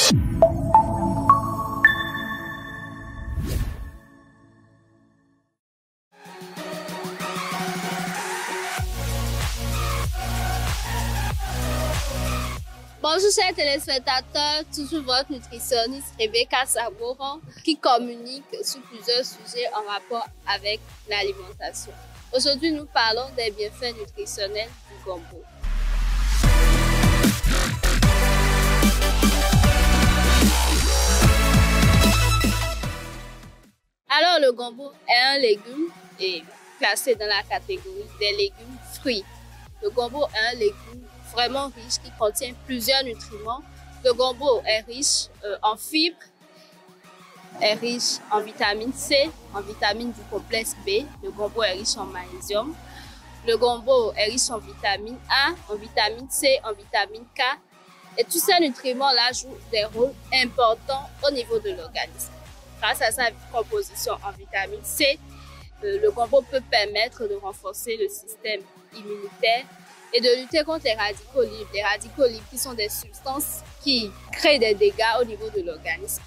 Bonjour chers téléspectateurs, toujours votre nutritionniste Rebecca Saboron qui communique sur plusieurs sujets en rapport avec l'alimentation. Aujourd'hui, nous parlons des bienfaits nutritionnels du gombo. Alors, le gombo est un légume et classé dans la catégorie des légumes fruits. Le gombo est un légume vraiment riche qui contient plusieurs nutriments. Le gombo est riche en fibres, est riche en vitamine C, en vitamine du complexe B. Le gombo est riche en magnésium. Le gombo est riche en vitamine A, en vitamine C, en vitamine K. Et tous ces nutriments-là jouent des rôles importants au niveau de l'organisme. Grâce à sa composition en vitamine C, le gombo peut permettre de renforcer le système immunitaire et de lutter contre les radicaux libres. Les radicaux libres qui sont des substances qui créent des dégâts au niveau de l'organisme.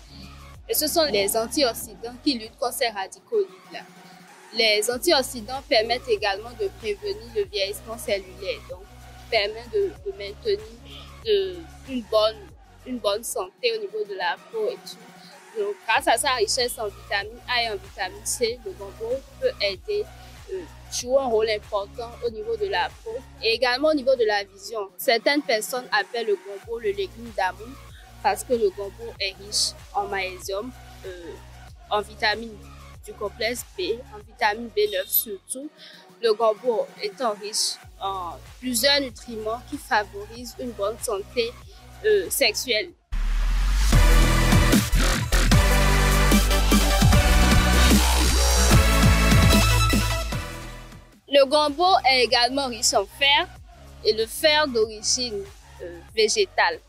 Et ce sont les antioxydants qui luttent contre ces radicaux libres-là. Les antioxydants permettent également de prévenir le vieillissement cellulaire, donc permettent de maintenir une bonne santé au niveau de la peau et tout. Donc, grâce à sa richesse en vitamine A et en vitamine C, le gombo peut aider joue un rôle important au niveau de la peau et également au niveau de la vision. Certaines personnes appellent le gombo le légume d'amour parce que le gombo est riche en magnésium, en vitamine du complexe B, en vitamine B9 surtout. Le gombo étant riche en plusieurs nutriments qui favorisent une bonne santé sexuelle. Le gombo est également riche en fer et le fer d'origine végétale.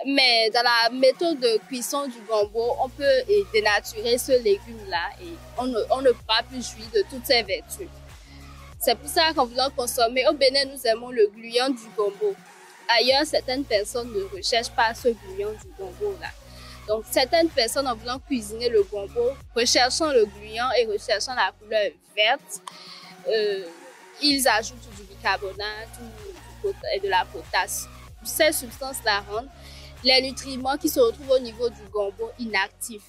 Mais dans la méthode de cuisson du gombo, on peut dénaturer ce légume-là et on ne pourra plus jouir de toutes ses vertus. C'est pour ça qu'en voulant consommer, au Bénin, nous aimons le gluant du gombo. Ailleurs, certaines personnes ne recherchent pas ce gluant du gombo-là. Donc, certaines personnes, en voulant cuisiner le gombo, recherchant le gluant et recherchant la couleur verte, ils ajoutent du bicarbonate ou de la potasse. Ces substances-là rendent les nutriments qui se retrouvent au niveau du gombo inactifs.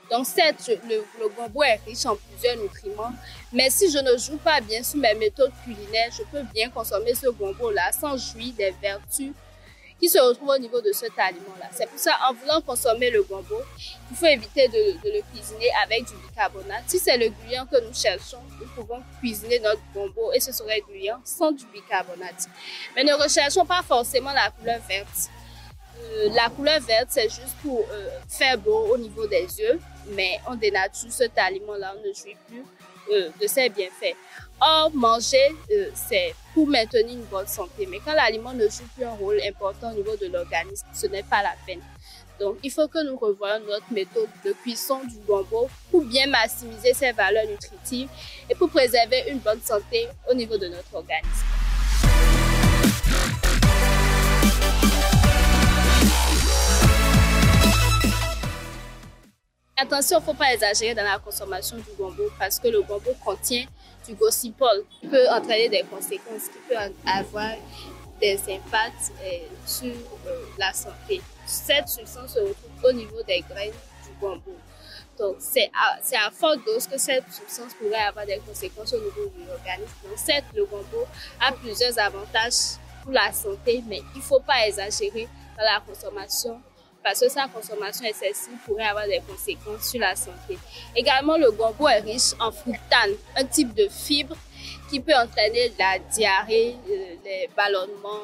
Donc certes, le gombo est riche en plusieurs nutriments, mais si je ne joue pas bien sur mes méthodes culinaires, je peux bien consommer ce gombo-là sans jouir des vertus qui se retrouvent au niveau de cet aliment-là. C'est pour ça, en voulant consommer le gombo, il faut éviter de le cuisiner avec du bicarbonate. Si c'est le gluant que nous cherchons, nous pouvons cuisiner notre gombo et ce serait gluant sans du bicarbonate. Mais ne recherchons pas forcément la couleur verte. La couleur verte, c'est juste pour faire beau au niveau des yeux, mais on dénature cet aliment-là, on ne jouit plus de ses bienfaits. Or, manger, c'est pour maintenir une bonne santé. Mais quand l'aliment ne joue plus un rôle important au niveau de l'organisme, ce n'est pas la peine. Donc, il faut que nous revoyions notre méthode de cuisson du gombo pour bien maximiser ses valeurs nutritives et pour préserver une bonne santé au niveau de notre organisme. Attention, il ne faut pas exagérer dans la consommation du gombo parce que le gombo contient du gossypol qui peut entraîner des conséquences, qui peut avoir des impacts sur la santé. Cette substance se retrouve au niveau des graines du gombo. Donc, c'est à forte dose que cette substance pourrait avoir des conséquences au niveau de l'organisme. Donc, certes, le gombo a plusieurs avantages pour la santé, mais il ne faut pas exagérer dans la consommation parce que sa consommation excessive pourrait avoir des conséquences sur la santé. Également, le gombo est riche en fructane, un type de fibre qui peut entraîner la diarrhée, les ballonnements,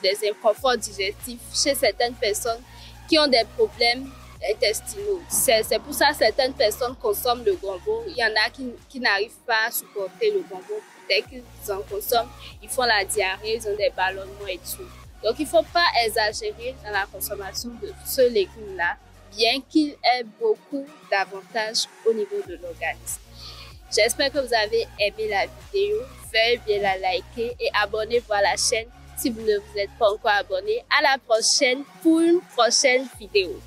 des inconforts digestifs chez certaines personnes qui ont des problèmes intestinaux. C'est pour ça que certaines personnes consomment le gombo. Il y en a qui n'arrivent pas à supporter le gombo. Dès qu'ils en consomment, ils font la diarrhée, ils ont des ballonnements et tout. Donc, il ne faut pas exagérer dans la consommation de ce légume-là, bien qu'il ait beaucoup d'avantages au niveau de l'organisme. J'espère que vous avez aimé la vidéo. Veuillez bien la liker et abonnez-vous à la chaîne Si vous ne vous êtes pas encore abonné, à la prochaine pour une prochaine vidéo.